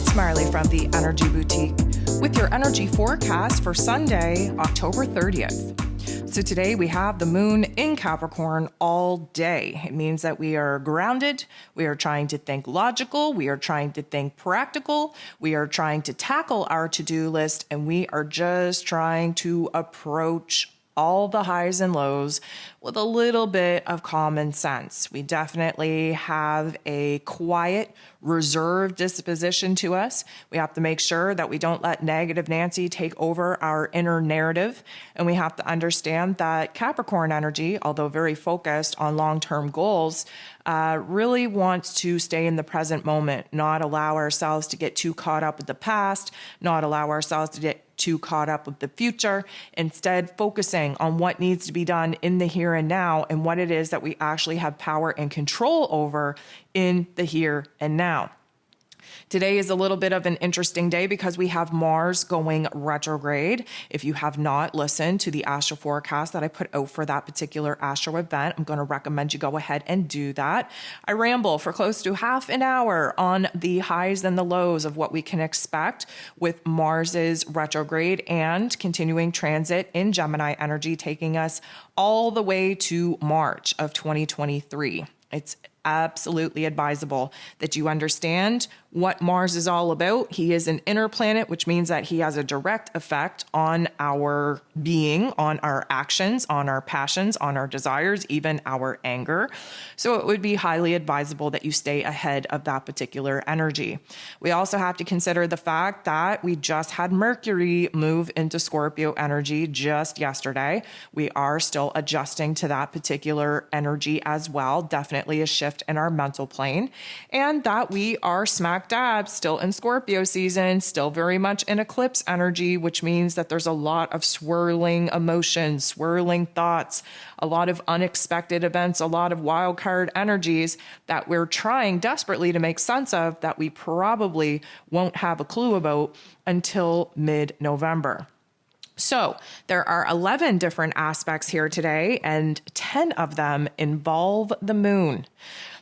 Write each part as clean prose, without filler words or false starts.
It's Marley from the Energy Boutique with your energy forecast for Sunday, October 30th. So today we have the moon in Capricorn all day. It means that we are grounded. We are trying to think logical. We are trying to think practical. We are trying to tackle our to-do list, and we are just trying to approach all the highs and lows with a little bit of common sense. We definitely have a quiet, reserved disposition to us. We have to make sure that we don't let negative Nancy take over our inner narrative. And we have to understand that Capricorn energy, although very focused on long-term goals, really wants to stay in the present moment, not allow ourselves to get too caught up with the past, not allow ourselves to get too caught up with the future, instead focusing on what needs to be done in the here and now and what it is that we actually have power and control over in the here and now. Today is a little bit of an interesting day because we have Mars going retrograde. If you have not listened to the astro forecast that I put out for that particular astro event, I'm going to recommend you go ahead and do that. I ramble for close to half an hour on the highs and the lows of what we can expect with Mars's retrograde and continuing transit in Gemini energy, taking us all the way to March of 2023. It's absolutely advisable that you understand what Mars is all about. He is an inner planet, which means that he has a direct effect on our being, on our actions, on our passions, on our desires, even our anger. So it would be highly advisable that you stay ahead of that particular energy. We also have to consider the fact that we just had Mercury move into Scorpio energy just yesterday. We are still adjusting to that particular energy as well. Definitely a shift in our mental plane, and that we are smack dab still in Scorpio season, still very much in eclipse energy, which means that there's a lot of swirling emotions, swirling thoughts, a lot of unexpected events, a lot of wild card energies that we're trying desperately to make sense of that we probably won't have a clue about until mid-November. So there are 11 different aspects here today, and 10 of them involve the moon.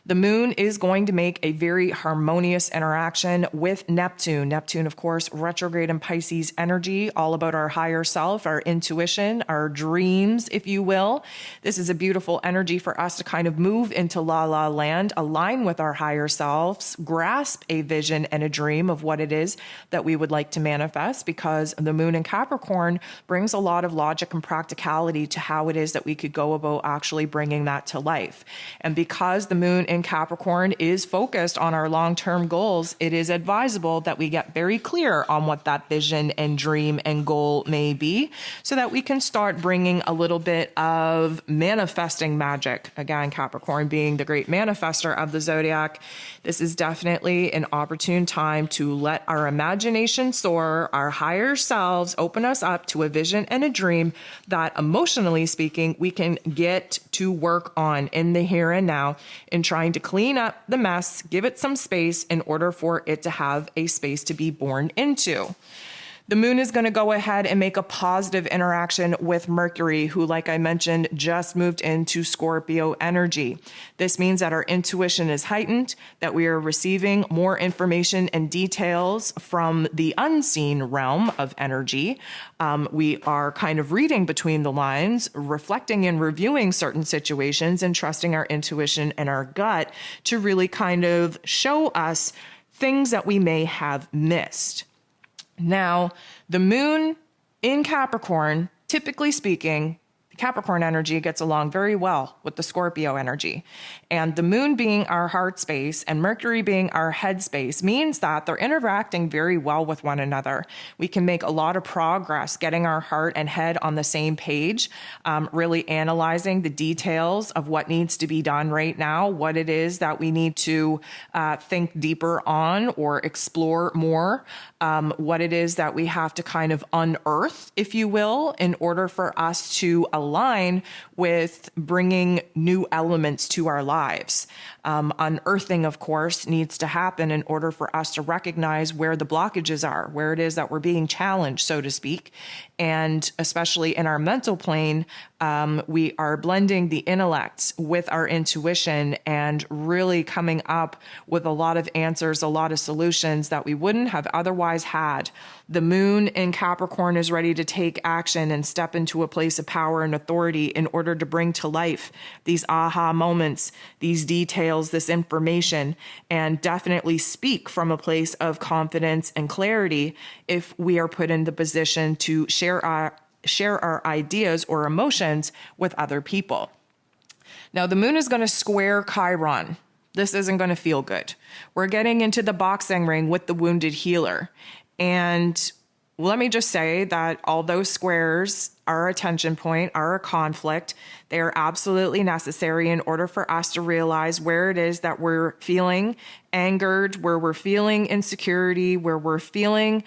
The moon is going to make a very harmonious interaction with Neptune. Neptune, of course, retrograde in Pisces energy, all about our higher self, our intuition, our dreams, if you will. This is a beautiful energy for us to kind of move into la la land, align with our higher selves, grasp a vision and a dream of what it is that we would like to manifest, because the moon in Capricorn brings a lot of logic and practicality to how it is that we could go about actually bringing that to life. And because the moon in Capricorn is focused on our long-term goals, it is advisable that we get very clear on what that vision and dream and goal may be so that we can start bringing a little bit of manifesting magic. Again, Capricorn being the great manifester of the zodiac, this is definitely an opportune time to let our imagination soar, our higher selves open us up to a vision and a dream that, emotionally speaking, we can get to work on in the here and now in trying to clean up the mess, give it some space in order for it to have a space to be born into. The moon is going to go ahead and make a positive interaction with Mercury, who, like I mentioned, just moved into Scorpio energy. This means that our intuition is heightened, that we are receiving more information and details from the unseen realm of energy. We are kind of reading between the lines, reflecting and reviewing certain situations, and trusting our intuition and our gut to really kind of show us things that we may have missed. Now, the moon in Capricorn, typically speaking, Capricorn energy gets along very well with the Scorpio energy. And the moon being our heart space and Mercury being our head space means that they're interacting very well with one another. We can make a lot of progress getting our heart and head on the same page, really analyzing the details of what needs to be done right now, what it is that we need to think deeper on or explore more, what it is that we have to kind of unearth, if you will, in order for us to align with bringing new elements to our lives. Unearthing, of course, needs to happen in order for us to recognize where the blockages are, where it is that we're being challenged, so to speak. And especially in our mental plane, We are blending the intellect with our intuition and really coming up with a lot of answers, a lot of solutions that we wouldn't have otherwise had. The moon in Capricorn is ready to take action and step into a place of power and authority in order to bring to life these aha moments, these details, this information, and definitely speak from a place of confidence and clarity if we are put in the position to share our ideas or emotions with other people. Now, the moon is going to square Chiron. This isn't going to feel good. We're getting into the boxing ring with the wounded healer. And let me just say that although squares are a tension point, are a conflict, they are absolutely necessary in order for us to realize where it is that we're feeling angered, where we're feeling insecurity, where we're feeling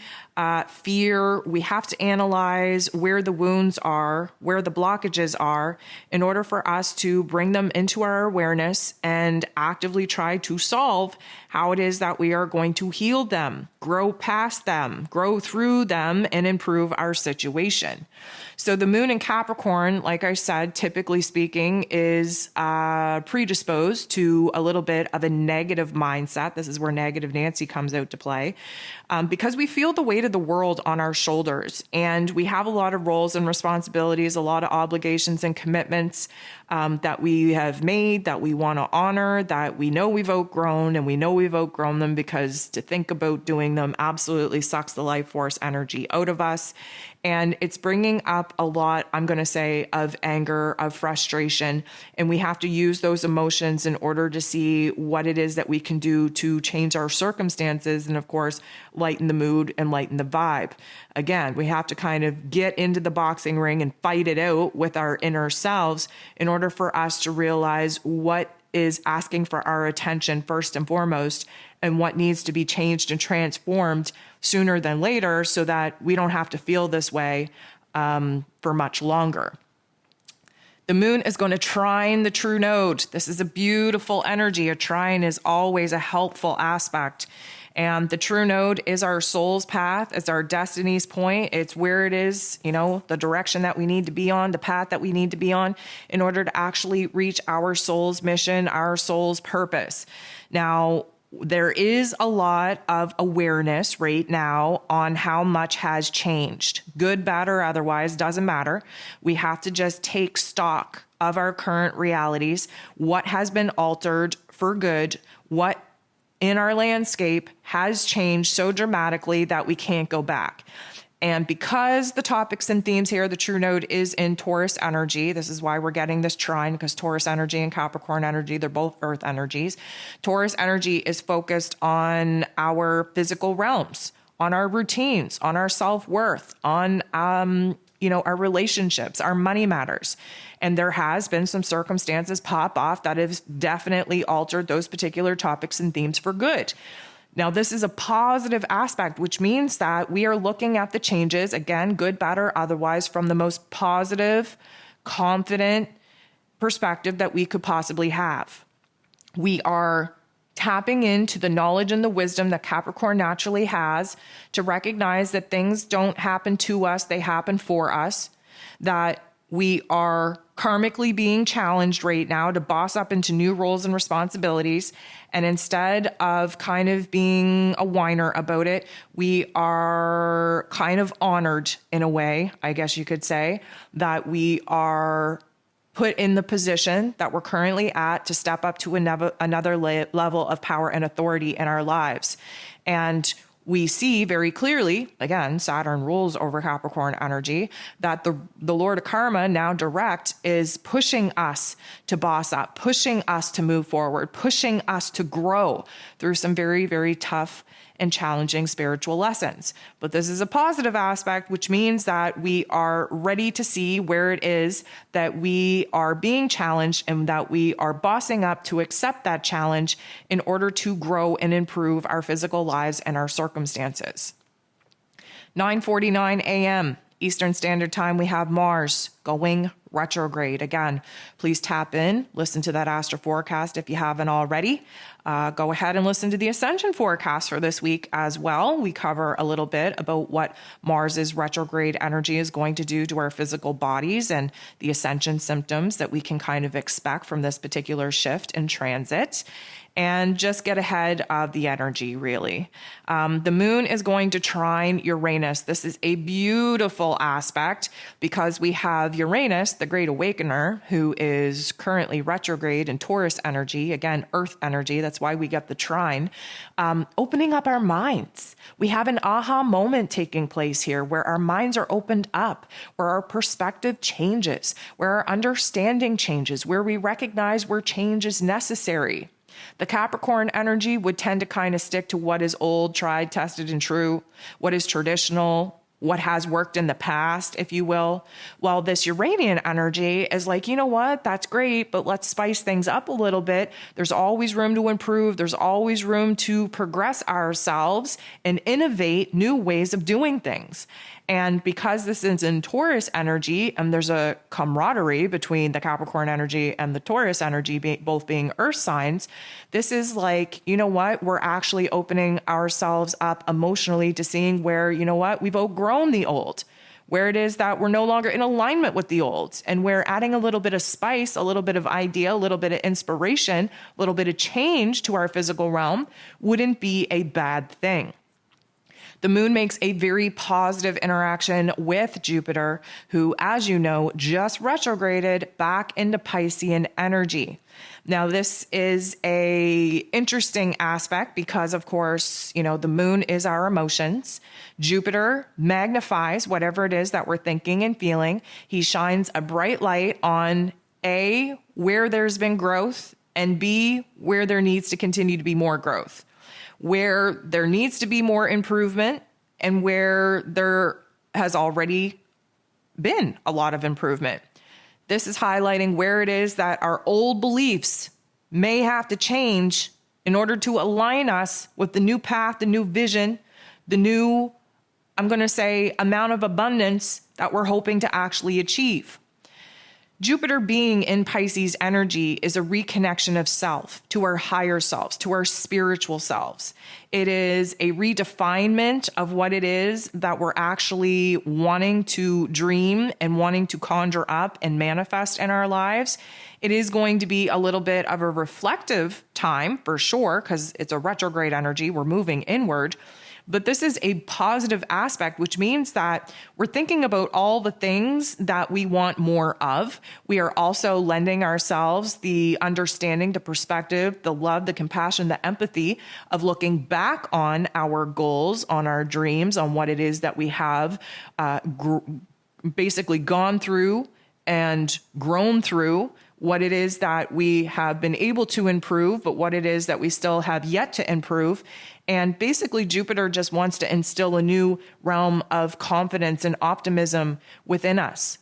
fear. We have to analyze where the wounds are, where the blockages are, in order for us to bring them into our awareness and actively try to solve how it is that we are going to heal them, grow past them, grow through them, and improve our situation. So the moon in Capricorn, like I said, typically speaking, is predisposed to a little bit of a negative mindset. This is where negative Nancy comes out to play, because we feel the weight of the world on our shoulders, and we have a lot of roles and responsibilities, a lot of obligations and commitments that we have made, that we want to honor, that we know we've outgrown, and we know we've outgrown them because to think about doing them absolutely sucks the life force energy out of us. And it's bringing up a lot, I'm going to say, of anger, of frustration. And we have to use those emotions in order to see what it is that we can do to change our circumstances and, of course, lighten the mood and lighten the vibe. Again, we have to kind of get into the boxing ring and fight it out with our inner selves in order for us to realize what is asking for our attention first and foremost, and what needs to be changed and transformed sooner than later so that we don't have to feel this way for much longer. The moon is going to trine the true node. This is a beautiful energy. A trine is always a helpful aspect. And the true node is our soul's path. It's our destiny's point. It's where it is, the direction that we need to be on, the path that we need to be on in order to actually reach our soul's mission, our soul's purpose. Now, there is a lot of awareness right now on how much has changed. Good, bad, or otherwise, doesn't matter. We have to just take stock of our current realities, what has been altered for good, what in our landscape has changed so dramatically that we can't go back. And because the topics and themes here, the true node is in Taurus energy. This is why we're getting this trine, because Taurus energy and Capricorn energy, they're both earth energies. Taurus energy is focused on our physical realms, on our routines, on our self-worth, on, our relationships, our money matters. And there has been some circumstances pop off that have definitely altered those particular topics and themes for good. Now, this is a positive aspect, which means that we are looking at the changes, again, good, bad, or otherwise, from the most positive, confident perspective that we could possibly have. We are tapping into the knowledge and the wisdom that Capricorn naturally has to recognize that things don't happen to us, they happen for us, that we are karmically being challenged right now to boss up into new roles and responsibilities. And instead of kind of being a whiner about it, we are kind of honored in a way, I guess you could say, that we are put in the position that we're currently at to step up to another level of power and authority in our lives. And we see very clearly, again, Saturn rules over Capricorn energy, that the Lord of Karma, now direct, is pushing us to boss up, pushing us to move forward, pushing us to grow through some very, very tough and challenging spiritual lessons. But this is a positive aspect, which means that we are ready to see where it is that we are being challenged and that we are bossing up to accept that challenge in order to grow and improve our physical lives and our circumstances. 9:49 a.m. Eastern Standard Time, we have Mars going retrograde. Again, please tap in, listen to that astro forecast if you haven't already. Go ahead and listen to the ascension forecast for this week as well. We cover a little bit about what Mars's retrograde energy is going to do to our physical bodies and the ascension symptoms that we can kind of expect from this particular shift in transit. And just get ahead of the energy, really. The moon is going to trine Uranus. This is a beautiful aspect because we have Uranus, the great awakener, who is currently retrograde in Taurus energy, again, earth energy. That's why we get the trine, opening up our minds. We have an aha moment taking place here where our minds are opened up, where our perspective changes, where our understanding changes, where we recognize where change is necessary. The Capricorn energy would tend to kind of stick to what is old, tried, tested, and true, what is traditional, what has worked in the past, if you will. While this Uranian energy is like, you know what, that's great, but let's spice things up a little bit. There's always room to improve. There's always room to progress ourselves and innovate new ways of doing things. And because this is in Taurus energy, and there's a camaraderie between the Capricorn energy and the Taurus energy, both being earth signs, this is like, you know what, we're actually opening ourselves up emotionally to seeing where, you know what, we've outgrown the old, where it is that we're no longer in alignment with the old. And we're adding a little bit of spice, a little bit of idea, a little bit of inspiration, a little bit of change to our physical realm wouldn't be a bad thing. The moon makes a very positive interaction with Jupiter, who, as you know, just retrograded back into Piscean energy. Now, this is a interesting aspect because, of course, you know, the moon is our emotions. Jupiter magnifies whatever it is that we're thinking and feeling. He shines a bright light on A, where there's been growth, and B, where there needs to continue to be more growth, where there needs to be more improvement, and where there has already been a lot of improvement. This is highlighting where it is that our old beliefs may have to change in order to align us with the new path, the new vision, the new, I'm going to say, amount of abundance that we're hoping to actually achieve. Jupiter being in Pisces energy is a reconnection of self to our higher selves, to our spiritual selves. It is a redefinement of what it is that we're actually wanting to dream and wanting to conjure up and manifest in our lives. It is going to be a little bit of a reflective time for sure, because it's a retrograde energy. We're moving inward. But this is a positive aspect, which means that we're thinking about all the things that we want more of. We are also lending ourselves the understanding, the perspective, the love, the compassion, the empathy of looking back on our goals, on our dreams, on what it is that we have basically gone through and grown through, what it is that we have been able to improve, but what it is that we still have yet to improve. And basically, Jupiter just wants to instill a new realm of confidence and optimism within us.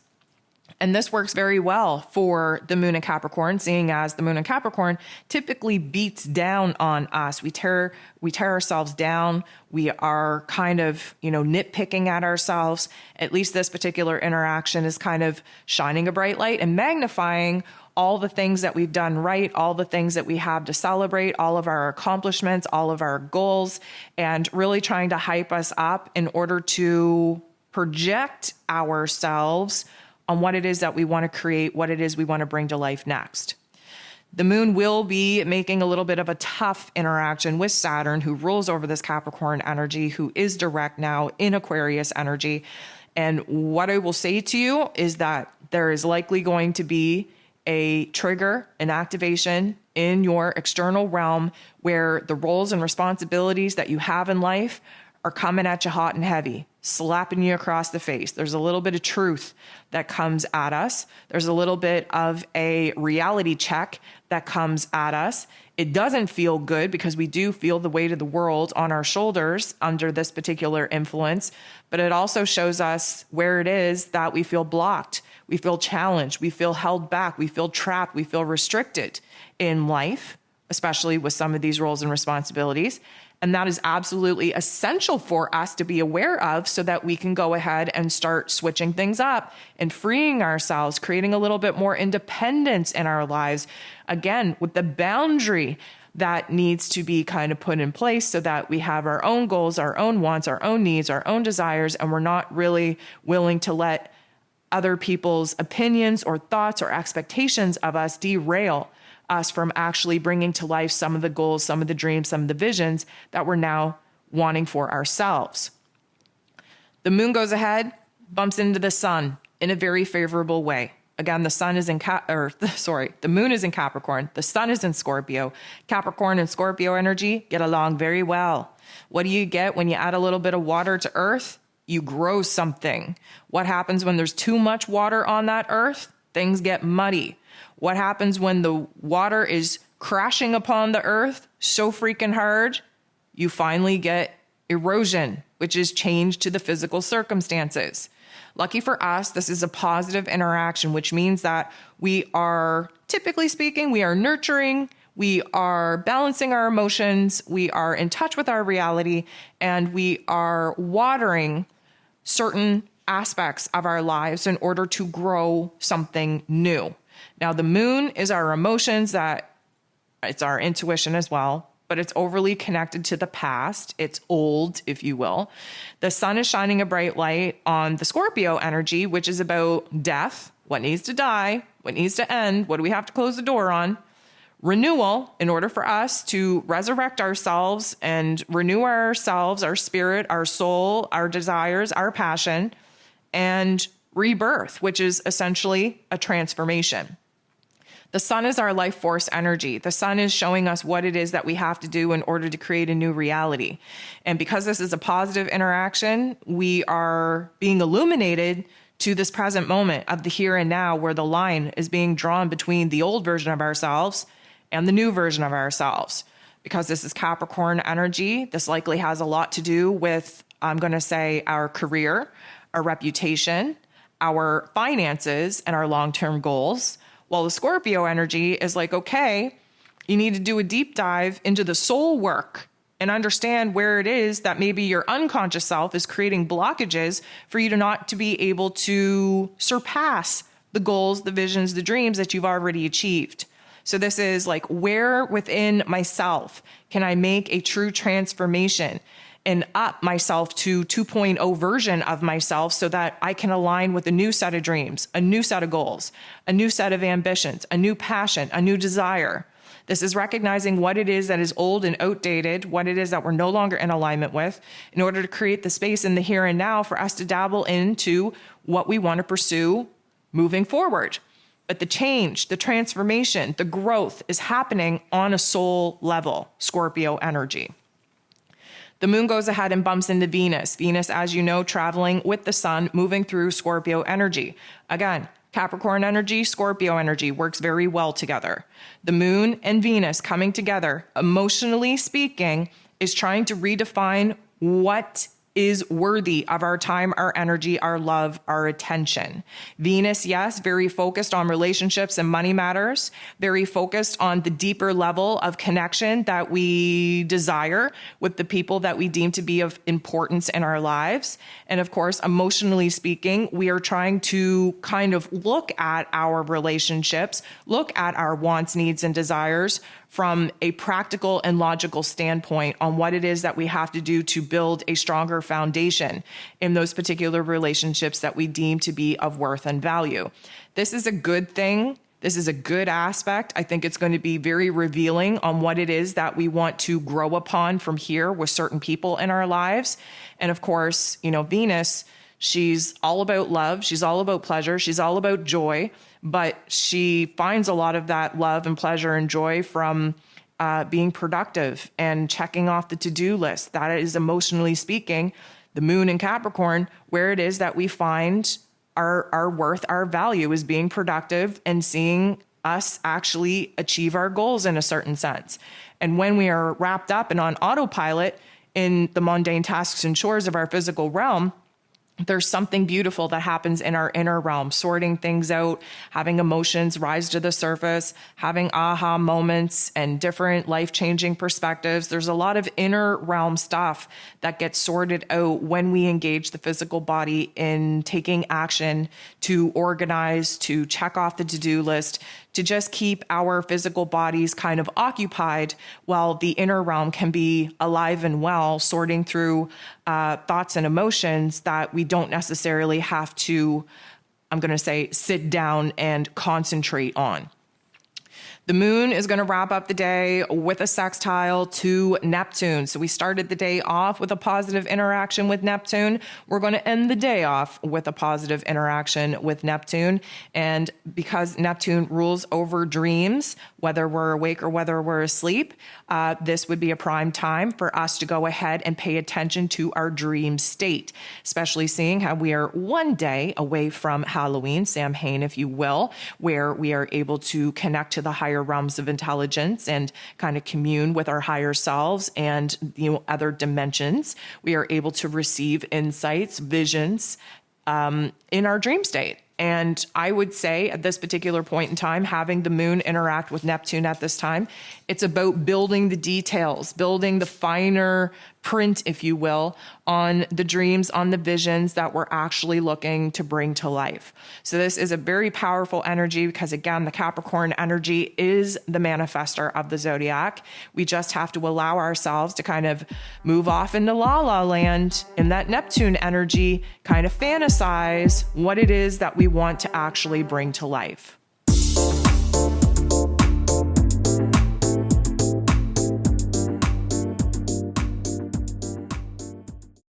And this works very well for the moon in Capricorn, seeing as the moon in Capricorn typically beats down on us. We tear ourselves down. We are kind of, nitpicking at ourselves. At least this particular interaction is kind of shining a bright light and magnifying all the things that we've done right, all the things that we have to celebrate, all of our accomplishments, all of our goals, and really trying to hype us up in order to project ourselves on what it is that we want to create, what it is we want to bring to life next. The moon will be making a little bit of a tough interaction with Saturn, who rules over this Capricorn energy, who is direct now in Aquarius energy. And what I will say to you is that there is likely going to be a trigger, an activation in your external realm where the roles and responsibilities that you have in life are coming at you hot and heavy, slapping you across the face. There's a little bit of truth that comes at us. There's a little bit of a reality check that comes at us. It doesn't feel good because we do feel the weight of the world on our shoulders under this particular influence, but it also shows us where it is that we feel blocked, we feel challenged, we feel held back, we feel trapped, we feel restricted in life, especially with some of these roles and responsibilities. And that is absolutely essential for us to be aware of so that we can go ahead and start switching things up and freeing ourselves, creating a little bit more independence in our lives. Again, with the boundary that needs to be kind of put in place so that we have our own goals, our own wants, our own needs, our own desires, and we're not really willing to let other people's opinions or thoughts or expectations of us derail us from actually bringing to life some of the goals, some of the dreams, some of the visions that we're now wanting for ourselves. The moon goes ahead, bumps into the sun in a very favorable way. Again, the moon is in Capricorn, the sun is in Scorpio. Capricorn and Scorpio energy get along very well. What do you get when you add a little bit of water to earth? You grow something. What happens when there's too much water on that earth? Things get muddy. What happens when the water is crashing upon the earth so freaking hard? You finally get erosion, which is change to the physical circumstances. Lucky for us, this is a positive interaction, which means that we are, typically speaking, we are nurturing, we are balancing our emotions, we are in touch with our reality, and we are watering certain aspects of our lives in order to grow something new. Now, the moon is our emotions, it's our intuition as well, but it's overly connected to the past. It's old, if you will. The sun is shining a bright light on the Scorpio energy, which is about death, what needs to die, what needs to end, what do we have to close the door on, renewal, in order for us to resurrect ourselves and renew ourselves, our spirit, our soul, our desires, our passion, and rebirth, which is essentially a transformation. The sun is our life force energy. The sun is showing us what it is that we have to do in order to create a new reality. And because this is a positive interaction, we are being illuminated to this present moment of the here and now, where the line is being drawn between the old version of ourselves and the new version of ourselves. Because this is Capricorn energy, this likely has a lot to do with, I'm going to say, our career, our reputation, our finances, and our long-term goals. While the Scorpio energy is like, okay, you need to do a deep dive into the soul work and understand where it is that maybe your unconscious self is creating blockages for you to not to be able to surpass the goals, the visions, the dreams that you've already achieved. So this is like, where within myself can I make a true transformation and up myself to 2.0 version of myself so that I can align with a new set of dreams, a new set of goals, a new set of ambitions, a new passion, a new desire. This is recognizing what it is that is old and outdated, what it is that we're no longer in alignment with, in order to create the space in the here and now for us to dabble into what we want to pursue moving forward. But the change, the transformation, the growth is happening on a soul level, Scorpio energy. The moon goes ahead and bumps into Venus. Venus, as you know, traveling with the sun, moving through Scorpio energy. Again, Capricorn energy, Scorpio energy works very well together. The moon and Venus coming together, emotionally speaking, is trying to redefine what is worthy of our time, our energy, our love, our attention. Venus, yes, very focused on relationships and money matters, very focused on the deeper level of connection that we desire with the people that we deem to be of importance in our lives. And of course, emotionally speaking, we are trying to kind of look at our relationships, look at our wants, needs, and desires from a practical and logical standpoint on what it is that we have to do to build a stronger foundation in those particular relationships that we deem to be of worth and value. This is a good thing. This is a good aspect. I think it's going to be very revealing on what it is that we want to grow upon from here with certain people in our lives. And of course, Venus, she's all about love. She's all about pleasure. She's all about joy. But she finds a lot of that love and pleasure and joy from being productive and checking off the to-do list. That is, emotionally speaking, the moon in Capricorn, where it is that we find our worth, our value is being productive and seeing us actually achieve our goals in a certain sense. And when we are wrapped up and on autopilot in the mundane tasks and chores of our physical realm, there's something beautiful that happens in our inner realm, sorting things out, having emotions rise to the surface, having aha moments and different life-changing perspectives. There's a lot of inner realm stuff that gets sorted out when we engage the physical body in taking action to organize, to check off the to-do list, to just keep our physical bodies kind of occupied while the inner realm can be alive and well, sorting through thoughts and emotions that we don't necessarily have to, I'm going to say, sit down and concentrate on. The moon is going to wrap up the day with a sextile to Neptune. So we started the day off with a positive interaction with Neptune. We're going to end the day off with a positive interaction with Neptune. And because Neptune rules over dreams, whether we're awake or whether we're asleep, this would be a prime time for us to go ahead and pay attention to our dream state, especially seeing how we are one day away from Halloween, Samhain, if you will, where we are able to connect to the higher realms of intelligence and kind of commune with our higher selves and other dimensions. We are able to receive insights, visions in our dream state. And I would say at this particular point in time, having the moon interact with Neptune at this time, it's about building the details, building the finer print, if you will, on the dreams, on the visions that we're actually looking to bring to life. So this is a very powerful energy because, again, the Capricorn energy is the manifester of the zodiac. We just have to allow ourselves to kind of move off into la la land in that Neptune energy, kind of fantasize what it is that we want to actually bring to life.